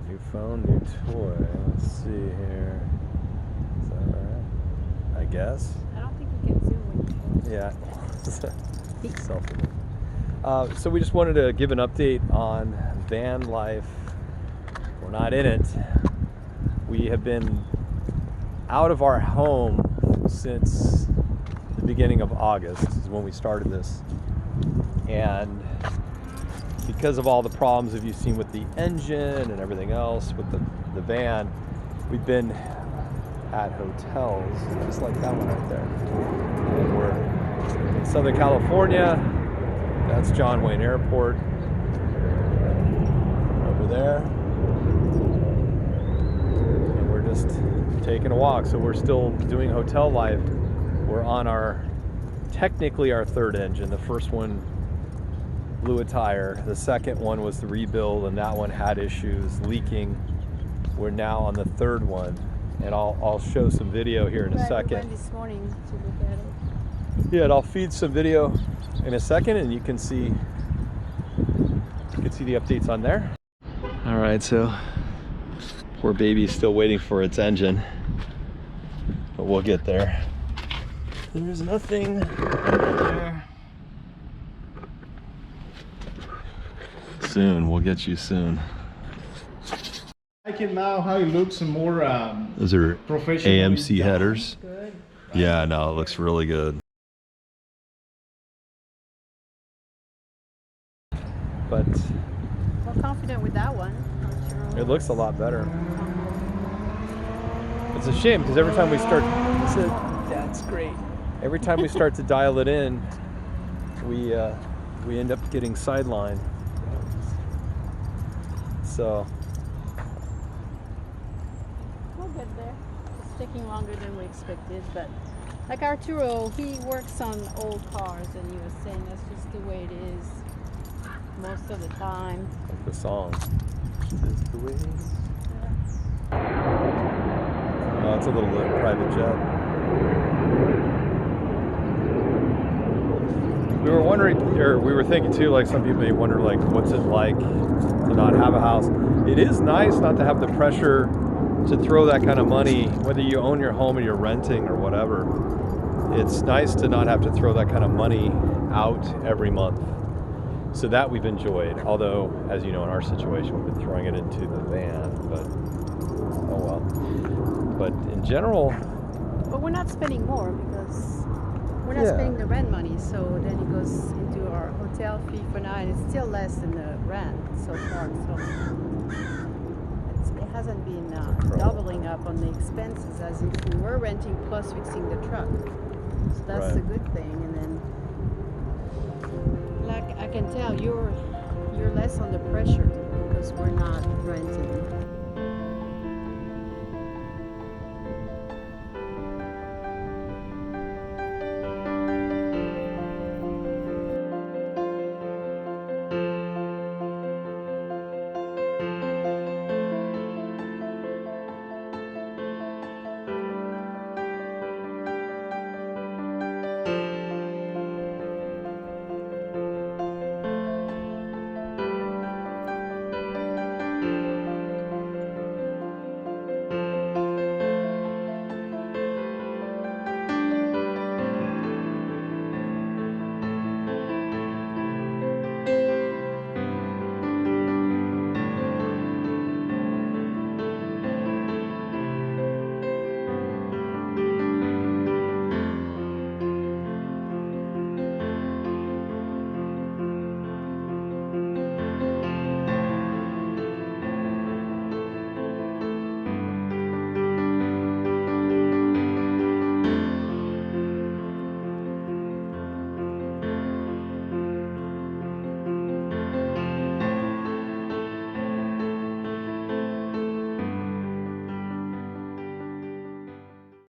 New phone, new toy. Let's see here. Is that right? I guess. I don't think you can zoom when you Yeah. Selfie. So we just wanted to give an update on van life. We're not in it. We have been out of our home since the beginning of August is when we started this. And because of all the problems that you've seen with the engine and everything else with the van, we've been at hotels, just like that one right there. And we're in Southern California. That's John Wayne Airport over there. And we're just taking a walk. So we're still doing hotel life. We're on technically our third engine. The first one blew a tire. The second one was the rebuild, and that one had issues leaking. We're now on the third one, and I'll show some video here in a second. We went this morning to look at it. Yeah, and I'll feed some video in a second, and you can see the updates on there. All right, so poor baby's still waiting for its engine, but we'll get there. There's nothing there. Soon, we'll get you soon. I like it now how it looks more Those are professionally AMC done. headers. Good. Yeah, no, it looks really good. But More confident with that one. it looks a lot better. It's a shame because every time we start, that's great. Every time we start to dial it in, we end up getting sidelined. So We'll get there. It's taking longer than we expected, but like Arturo, he works on old cars, and he was saying that's just the way it is most of the time. like the song. Is the way. Oh, it's a little private jet. We were wondering, or we were thinking too, like some people may wonder, like, what's it like to not have a house? It is nice not to have the pressure to throw that kind of money, whether you own your home or you're renting or whatever. It's nice to not have to throw that kind of money out every month. So that we've enjoyed, although, as you know, in our situation, we've been throwing it into the van, but oh well. But in general, But we're not spending more because we're not spending the rent money, so then it goes into our hotel fee for now, and it's still less than the rent so far. So it hasn't been doubling up on the expenses as if we were renting plus fixing the truck. So that's a good thing. And then, like I can tell, you're less under pressure because we're not renting.